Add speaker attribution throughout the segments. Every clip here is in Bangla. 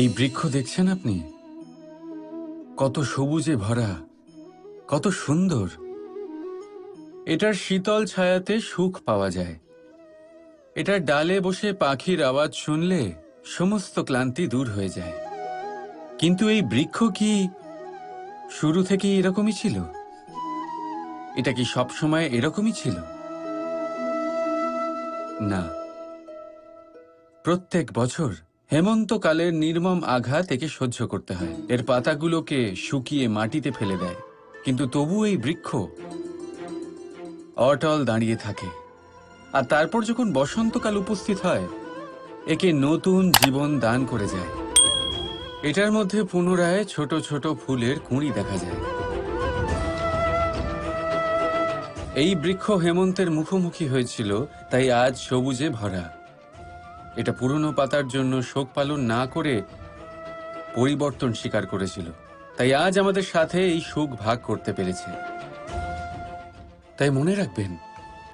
Speaker 1: এই বৃক্ষ দেখছেন আপনি? কত সবুজে ভরা, কত সুন্দর। এটার শীতল ছায়াতে সুখ পাওয়া যায়। এটার ডালে বসে পাখির আওয়াজ শুনলে সমস্ত ক্লান্তি দূর হয়ে যায়। কিন্তু এই বৃক্ষ কি শুরু থেকেই এরকমই ছিল? এটা কি সবসময় এরকমই ছিল? না। প্রত্যেক বছর হেমন্তকালের নির্মম আঘাত একে সহ্য করতে হয়। এর পাতাগুলোকে শুকিয়ে মাটিতে ফেলে দেয়, কিন্তু তবু এই বৃক্ষ অটল দাঁড়িয়ে থাকে। আর তারপর যখন বসন্তকাল উপস্থিত হয়, একে নতুন জীবন দান করে যায়। এটার মধ্যে পুনরায় ছোট ছোট ফুলের কুঁড়ি দেখা যায়। এই বৃক্ষ হেমন্তের মুখোমুখি হয়েছিল, তাই আজ সবুজে ভরা। এটা পুরনো পাতার জন্য শোক পালন না করে পরিবর্তন স্বীকার করেছিল, তাই আজ আমাদের সাথে এই সুখ ভাগ করতে পেরেছে। তাই মনে রাখবেন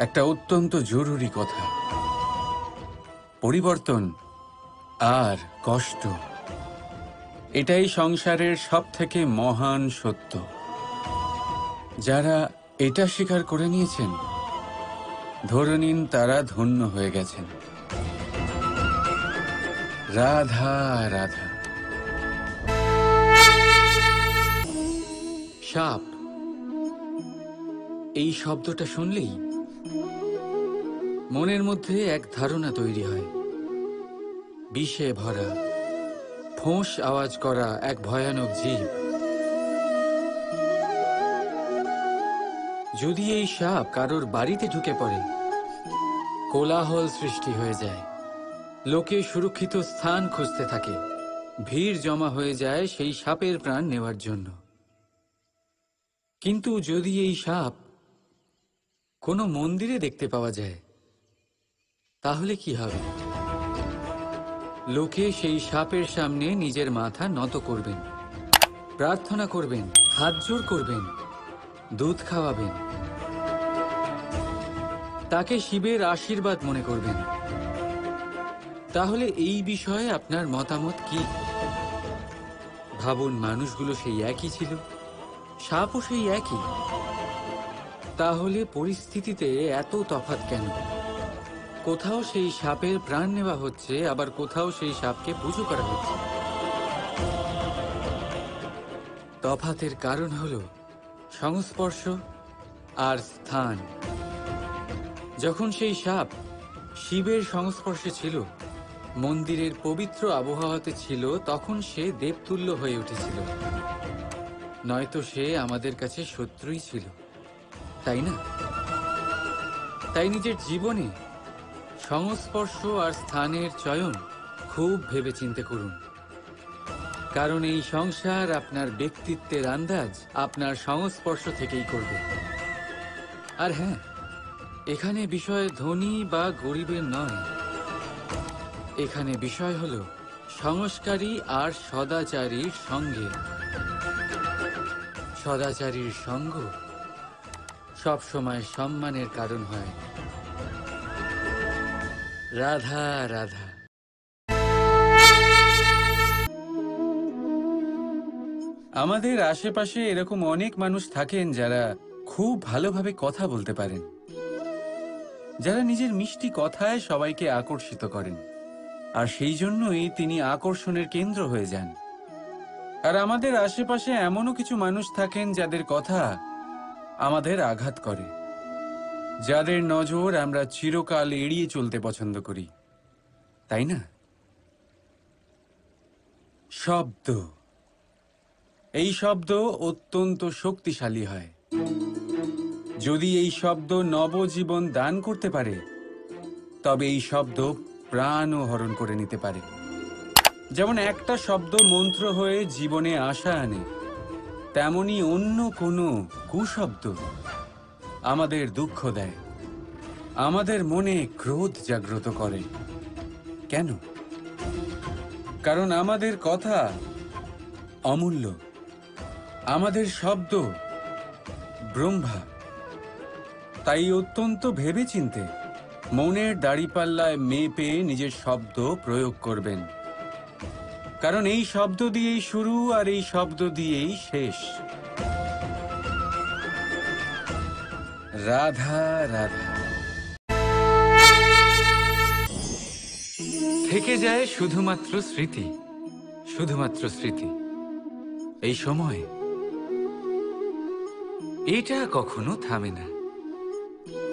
Speaker 1: একটা অত্যন্ত জরুরি কথা: পরিবর্তন আর কষ্ট, এটাই সংসারের সবথেকে মহান সত্য। যারা এটা স্বীকার করে নিয়েছেন, ধরে নিন তারা ধন্য হয়ে গেছেন। রাধা রাধা। সাপ, এই শব্দটা শুনলেই মনের মধ্যে এক ধারণা তৈরি হয়। বিষে ভরা, ফোঁস আওয়াজ করা এক ভয়ানক জীব। যদি এই সাপ কারোর বাড়িতে ঢুকে পড়ে, কোলাহল সৃষ্টি হয়ে যায়। লোকে সুরক্ষিত স্থান খুঁজতে থাকে, ভিড় জমা হয়ে যায় সেই সাপের প্রাণ নেওয়ার জন্য। কিন্তু যদি এই সাপ কোনো মন্দিরে দেখতে পাওয়া যায়, তাহলে কি হবে? লোকে সেই সাপের সামনে নিজের মাথা নত করবেন, প্রার্থনা করবেন, হাত জোড় করবেন, দুধ খাওয়াবেন, তাকে শিবের আশীর্বাদ মনে করবেন। তাহলে এই বিষয়ে আপনার মতামত কি? ভাবুন, মানুষগুলো সেই একই ছিল, সাপও সেই একই। তাহলে পরিস্থিতিতে এত তফাৎ কেন? কোথাও সেই সাপের প্রাণ নেওয়া হচ্ছে, আবার কোথাও সেই সাপকে পুজো করা হচ্ছে। তফাতের কারণ হলো সংস্পর্শ আর স্থান। যখন সেই সাপ শিবের সংস্পর্শে ছিল, মন্দিরের পবিত্র আবহাওয়াতে ছিল, তখন সে দেবতুল্য হয়ে উঠেছিল। নয়তো সে আমাদের কাছে শত্রুই ছিল, তাই না? তাই নিজের জীবনে সংস্পর্শ আর স্থানের চয়ন খুব ভেবেচিন্তে করুন, কারণ এই সংসার আপনার ব্যক্তিত্বের আন্দাজ আপনার সংস্পর্শ থেকেই করবে। আর হ্যাঁ, এখানে বিষয় ধনী বা গরিবের নয়, এখানে বিষয় হলো সংস্কারী আর সদাচারীর সঙ্গে। সদাচারীর সঙ্গ সবসময় সম্মানের কারণ হয়। রাধা রাধা। আমাদের আশেপাশে এরকম অনেক মানুষ থাকেন যারা খুব ভালোভাবে কথা বলতে পারেন, যারা নিজের মিষ্টি কথায় সবাইকে আকর্ষিত করেন, আর সেই জন্যই তিনি আকর্ষণের কেন্দ্র হয়ে যান। আর আমাদের আশেপাশে এমনও কিছু মানুষ থাকেন যাদের কথা আমাদের আঘাত করে, যাদের নজর আমরা চিরকাল এড়িয়ে চলতে পছন্দ করি, তাই না? শব্দ, এই শব্দ অত্যন্ত শক্তিশালী হয়। যদি এই শব্দ নবজীবন দান করতে পারে, তবে এই শব্দ প্রাণও হরণ করে নিতে পারে। যেমন একটা শব্দ মন্ত্র হয়ে জীবনে আশা আনে, তেমনি অন্য কোনো কুশব্দ আমাদের দুঃখ দেয়, আমাদের মনে ক্রোধ জাগ্রত করে। কেন? কারণ আমাদের কথা অমূল্য, আমাদের শব্দ ব্রহ্মা। তাই অত্যন্ত ভেবেচিন্তে মনের দাড়িপাল্লায় মেপে নিজের শব্দ প্রয়োগ করবেন। কারণ এই শব্দ দিয়েই শুরু আর এই শব্দ দিয়েই শেষ। রাধা রাধা। থেকে যায় শুধুমাত্র স্মৃতি, শুধুমাত্র স্মৃতি। এই সময় এটা কখনো থামে না।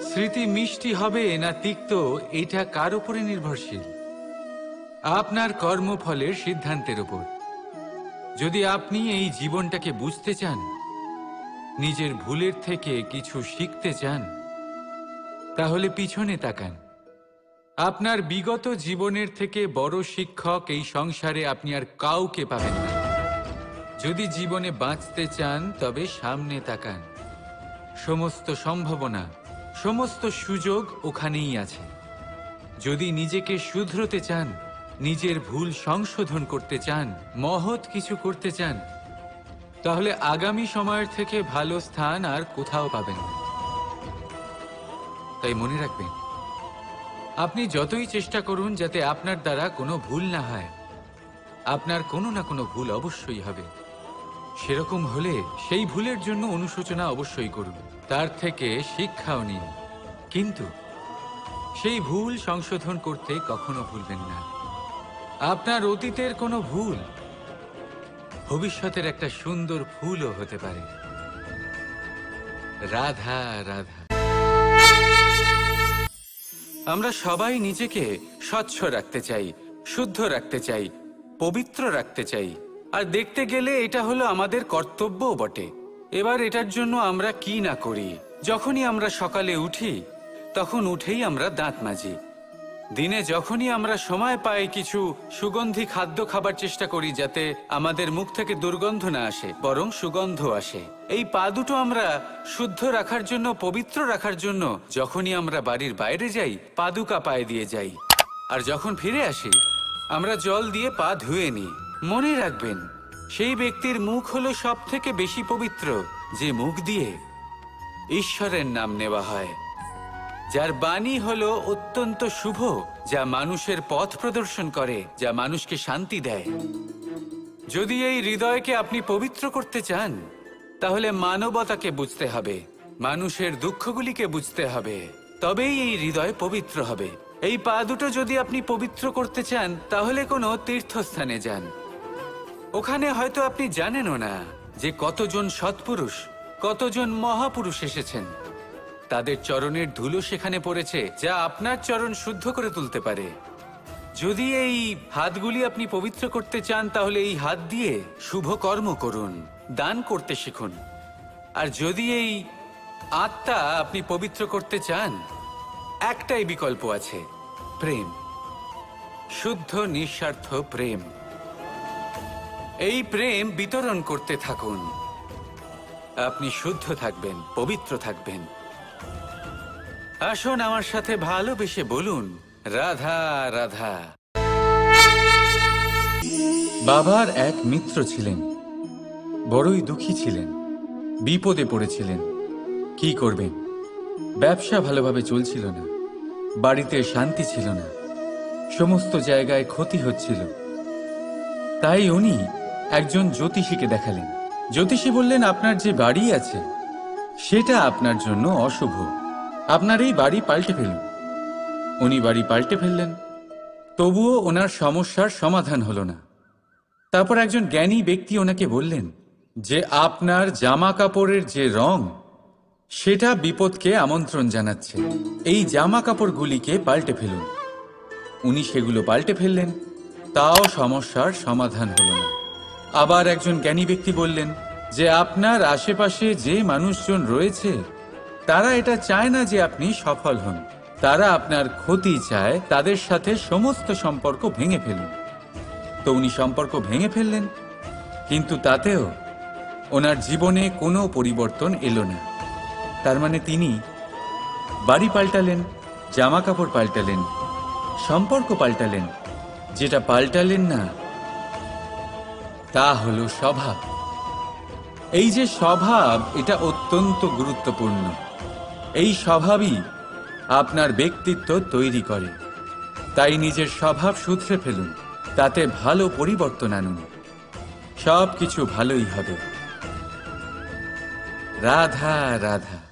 Speaker 1: স্মৃতি মিষ্টি হবে না তিক্ত, এটা কার উপরে নির্ভরশীল? আপনার কর্মফলের সিদ্ধান্তের উপর। যদি আপনি এই জীবনটাকে বুঝতে চান, নিজের ভুলের থেকে কিছু শিখতে চান, তাহলে পিছনে তাকান। আপনার বিগত জীবনের থেকে বড় শিক্ষক এই সংসারে আপনি আর কাউকে পাবেন না। যদি জীবনে বাঁচতে চান তবে সামনে তাকান। সমস্ত সম্ভাবনা, সমস্ত সুযোগ ওখানেই আছে। যদি নিজেকে শুধরোতে চান, নিজের ভুল সংশোধন করতে চান, মহৎ কিছু করতে চান, তাহলে আগামী সময়ের থেকে ভালো স্থান আর কোথাও পাবেন না। তাই মনে রাখবেন, আপনি যতই চেষ্টা করুন যাতে আপনার দ্বারা কোনো ভুল না হয়, আপনার কোনো না কোনো ভুল অবশ্যই হবে। সেরকম হলে সেই ভুলের জন্য অনুশোচনা অবশ্যই করুন, তার থেকে শিক্ষাও নিন। কিন্তু সেই ভুল সংশোধন করতে কখনো ভুলবেন না। আপনার অতীতের কোনো ভুল ভবিষ্যতের একটা সুন্দর ফুলও হতে পারে। রাধা রাধা। আমরা সবাই নিজেকে স্বচ্ছ রাখতে চাই, শুদ্ধ রাখতে চাই, পবিত্র রাখতে চাই। আর দেখতে গেলে এটা হলো আমাদের কর্তব্যও বটে। এবার এটার জন্য আমরা কি না করি। যখনই আমরা সকালে উঠি, তখন উঠেই আমরা দাঁত মাজি। দিনে যখনই আমরা সময় পাই, কিছু সুগন্ধি খাদ্য খাবার চেষ্টা করি, যাতে আমাদের মুখ থেকে দুর্গন্ধ না আসে, বরং সুগন্ধ আসে। এই পা দুটো আমরা শুদ্ধ রাখার জন্য, পবিত্র রাখার জন্য যখনই আমরা বাড়ির বাইরে যাই, পাদুকা পায়ে দিয়ে যাই। আর যখন ফিরে আসি, আমরা জল দিয়ে পা ধুয়ে নিই। মনে রাখবেন, সেই ব্যক্তির মুখ হলো সব থেকে বেশি পবিত্র, যে মুখ দিয়ে ঈশ্বরের নাম নেওয়া হয়, যার বাণী হলো অত্যন্ত শুভ, যা মানুষের পথ প্রদর্শন করে, যা মানুষকে শান্তি দেয়। যদি এই হৃদয়কে আপনি পবিত্র করতে চান, তাহলে মানবতাকে বুঝতে হবে, মানুষের দুঃখগুলিকে বুঝতে হবে, তবেই এই হৃদয় পবিত্র হবে। এই পা দুটো যদি আপনি পবিত্র করতে চান, তাহলে কোনো তীর্থস্থানে যান। ওখানে হয়তো আপনি জানেনও না যে কতজন সৎপুরুষ, কতজন মহাপুরুষ এসেছেন। তাদের চরণের ধুলো সেখানে পড়েছে, যা আপনার চরণ শুদ্ধ করে তুলতে পারে। যদি এই হাতগুলি আপনি পবিত্র করতে চান, তাহলে এই হাত দিয়ে শুভ কর্ম করুন, দান করতে শিখুন। আর যদি এই আত্মা আপনি পবিত্র করতে চান, একটাই বিকল্প আছে, প্রেম, শুদ্ধ নিঃস্বার্থ প্রেম। এই প্রেম বিতরণ করতে থাকুন। আপনি শুদ্ধ থাকবেন, পবিত্র থাকবেন। আসুন আমার সাথে ভালোবেসে বলুন, রাধা রাধা। বাবার এক মিত্র ছিলেন, বড়ই দুঃখী ছিলেন, বিপদে পড়েছিলেন। কি করবেন? ব্যবসা ভালোভাবে চলছিল না, বাড়িতে শান্তি ছিল না, সমস্ত জায়গায় ক্ষতি হচ্ছিল। তাই উনি একজন জ্যোতিষীকে দেখালেন। জ্যোতিষী বললেন, আপনার যে বাড়ি আছে সেটা আপনার জন্য অশুভ, আপনার এই বাড়ি পাল্টে ফেলুন। উনি বাড়ি পাল্টে ফেললেন, তবুও ওনার সমস্যার সমাধান হলো না। তারপর একজন জ্ঞানী ব্যক্তি ওনাকে বললেন যে আপনার জামা কাপড়ের যে রং, সেটা বিপদকে আমন্ত্রণ জানাচ্ছে, এই জামা কাপড়গুলিকে পাল্টে ফেলুন। উনি সেগুলো পাল্টে ফেললেন, তাও সমস্যার সমাধান হলো না। আবার একজন জ্ঞানী ব্যক্তি বললেন যে আপনার আশেপাশে যে মানুষজন রয়েছে, তারা এটা চায় না যে আপনি সফল হন, তারা আপনার ক্ষতি চায়, তাদের সাথে সমস্ত সম্পর্ক ভেঙে ফেলুন। তো উনি সম্পর্ক ভেঙে ফেললেন, কিন্তু তাতেও ওনার জীবনে কোনো পরিবর্তন এলো না। তার মানে তিনি বাড়ি পাল্টালেন, জামা কাপড় পাল্টালেন, সম্পর্ক পাল্টালেন, যেটা পাল্টালেন না তা হলো স্বভাব। এই যে স্বভাব, এটা অত্যন্ত গুরুত্বপূর্ণ। এই স্বভাবই আপনার ব্যক্তিত্ব তৈরি করে। তাই নিজের স্বভাব শুধরে ফেলুন, তাতে ভালো পরিবর্তন আনুন, সবকিছু ভালোই হবে। রাধা রাধা।